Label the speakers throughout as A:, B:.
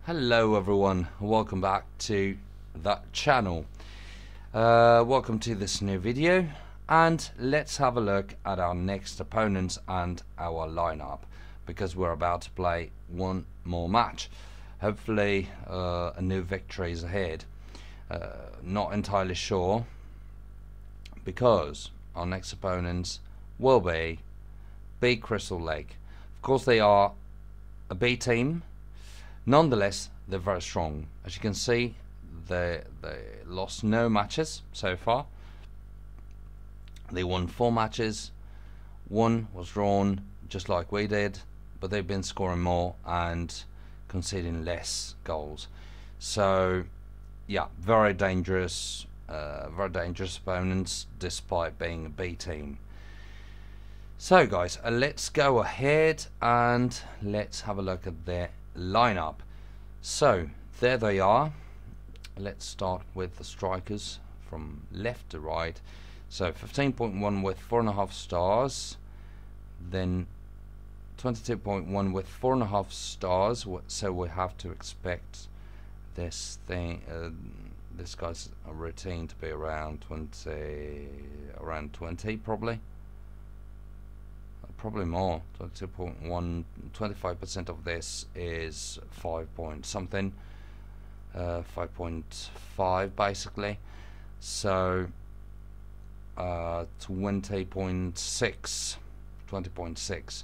A: Hello everyone, welcome back to that channel. Welcome to this new video, and let's have a look at our next opponents and our lineup, because we're about to play one more match. Hopefully a new victory is ahead. Not entirely sure, because our next opponents will be Crystal Lake. Of course they are a B team. Nonetheless, they're very strong. As you can see, they lost no matches so far. They won 4 matches. 1 was drawn, just like we did, but they've been scoring more and conceding less goals. So, yeah, very dangerous opponents, despite being a B team. So, guys, let's go ahead and let's have a look at their lineup. So there they are. Let's start with the strikers from left to right. So 15.1 with 4.5 stars, then 22.1 with 4.5 stars. So we have to expect this guy's routine to be around 20 probably more. 22.1, 25% of this is 5 point something, 5.5 basically. So 20.6.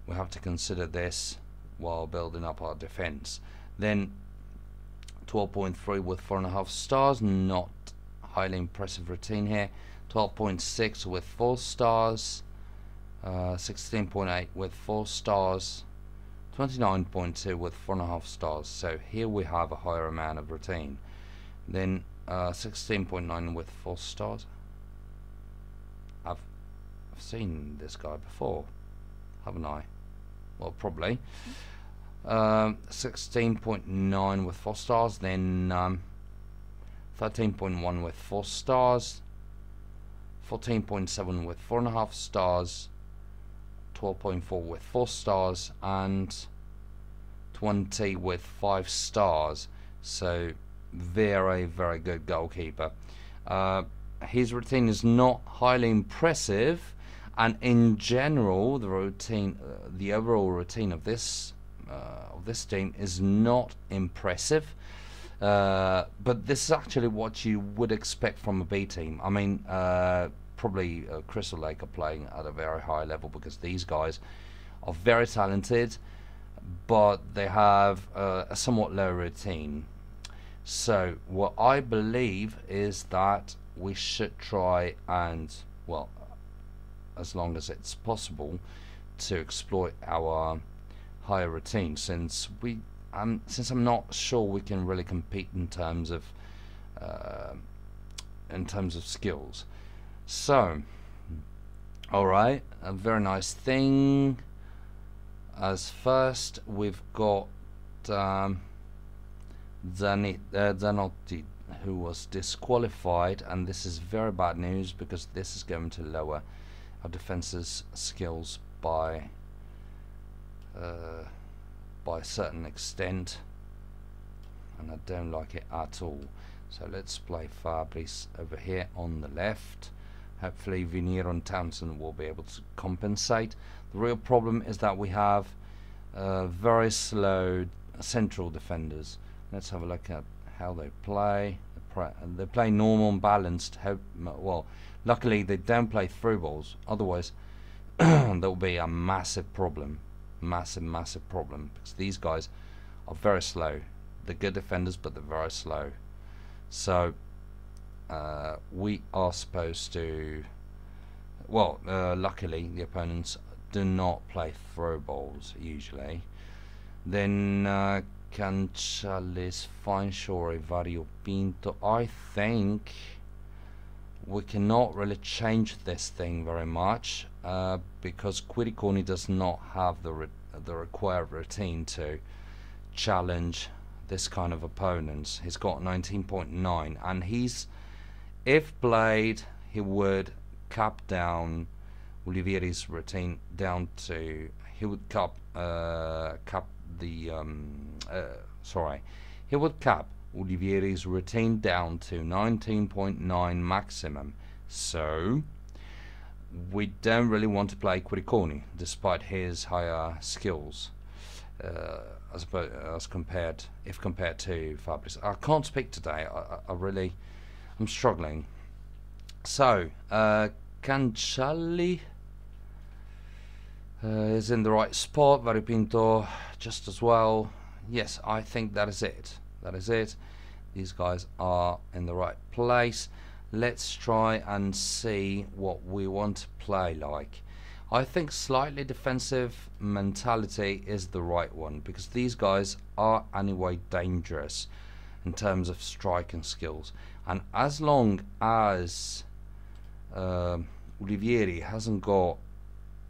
A: We have to consider this while building up our defense. Then 12.3 with 4.5 stars, not highly impressive routine here. 12.6 with 4 stars. 16.8 with 4 stars, 29.2 with 4.5 stars. So here we have a higher amount of routine. Then 16.9 with 4 stars. I've seen this guy before, haven't I? Well, probably. 16.9 with 4 stars. Then 13.1 with 4 stars. 14.7 with 4.5 stars. 12.4 with 4 stars, and 20 with 5 stars. So very good goalkeeper. His routine is not highly impressive, and in general the overall routine of this team is not impressive. But this is actually what you would expect from a B team. I mean, probably Crystal Lake are playing at a very high level, because these guys are very talented, but they have a somewhat low routine. So what I believe is that we should try and, well, as long as it's possible, to exploit our higher routine, since I'm not sure we can really compete in terms of skills. So, alright, a very nice thing. As first, we've got Zanotti, who was disqualified, and this is very bad news, because this is going to lower our defense's skills by a certain extent, and I don't like it at all. So let's play Fabrice over here on the left. Hopefully Vinier and Townsend will be able to compensate. The real problem is that we have very slow central defenders. Let's have a look at how they play. They play normal and balanced. Well, luckily they don't play through balls. Otherwise, that will be a massive problem. Massive problem, because these guys are very slow. They're good defenders, but they're very slow. So we are supposed to, well, luckily the opponents do not play throw balls usually. Then Canchalis, Fineshore, Vario Pinto. I think we cannot really change this thing very much, because Quiriconi does not have the required routine to challenge this kind of opponents. He's got 19.9, and if played, he would cap down Olivieri's routine down to, he would cap the sorry, he would cap Olivieri's routine down to 19.9 maximum. So we don't really want to play Quiriconi despite his higher skills, as compared to Fabris. I can't speak today. I'm struggling. So Canciali is in the right spot. Variopinto just as well. Yes, I think that is it. That is it. These guys are in the right place. Let's try and see what we want to play like. I think slightly defensive mentality is the right one, because these guys are anyway dangerous in terms of striking skills, and as long as Olivieri hasn't got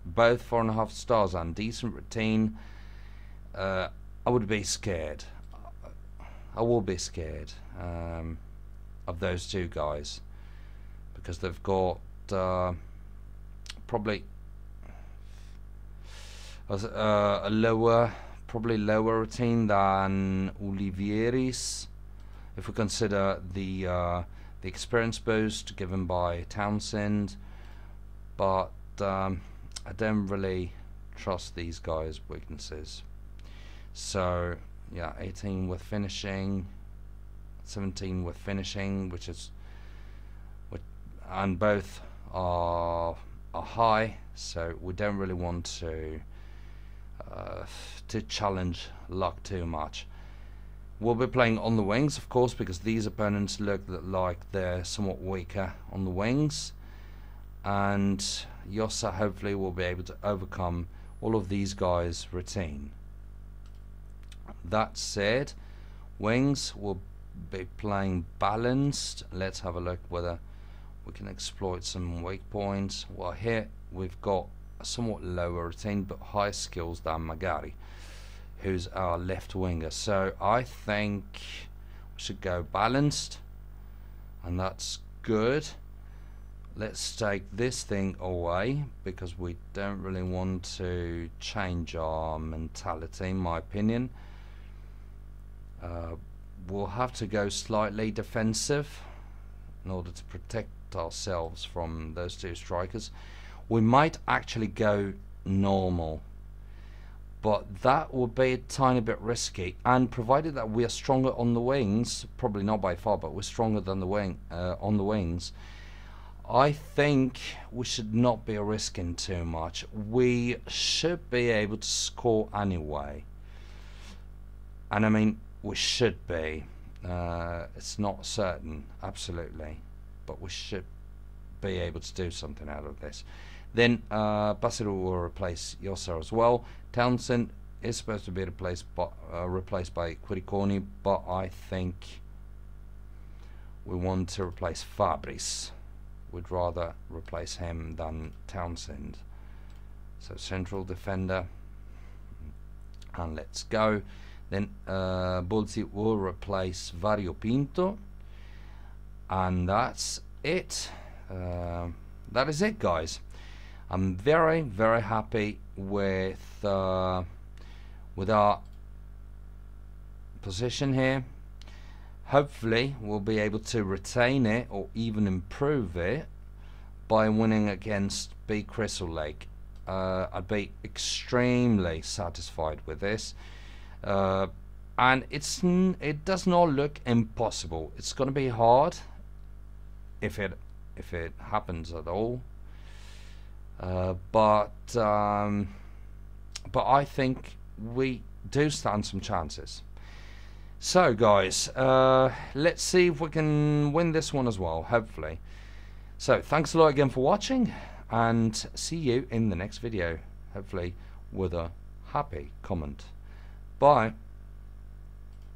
A: both 4.5 stars and decent routine, I would be scared. I will be scared of those two guys, because they've got probably a lower routine than Olivieri's, if we consider the experience boost given by Townsend. But I don't really trust these guys' weaknesses. So yeah, 18 with finishing, 17 with finishing, and both are high, so we don't really want to challenge luck too much. We'll be playing on the wings, of course, because these opponents look like they're somewhat weaker on the wings, and Jossa hopefully will be able to overcome all of these guys' routine. That said, wings will be playing balanced. Let's have a look whether we can exploit some weak points. Well, here we've got a somewhat lower routine but higher skills than Magari, who's our left winger. So I think we should go balanced, and that's good. Let's take this thing away, because we don't really want to change our mentality, in my opinion. We'll have to go slightly defensive in order to protect ourselves from those two strikers. We might actually go normal, but that would be a tiny bit risky, and provided that we are stronger on the wings, probably not by far, but we're stronger than the wing on the wings, I think we should not be risking too much. We should be able to score anyway, and I mean, we should be. It's not certain, absolutely, but we should be able to do something out of this. Then Basiru will replace Jossa as well. Townsend is supposed to be replaced by Quiriconi, but I think we want to replace Fabris. We'd rather replace him than Townsend. So central defender, and let's go. Then Bolzi will replace Variopinto, and that's it. That is it, guys. I'm very, very happy with our position here. Hopefully we'll be able to retain it or even improve it by winning against B Crystal Lake. I'd be extremely satisfied with this. And it does not look impossible. It's going to be hard if it happens at all. But I think we do stand some chances. So guys, let's see if we can win this one as well, hopefully. So thanks a lot again for watching, and see you in the next video, hopefully with a happy comment. Bye.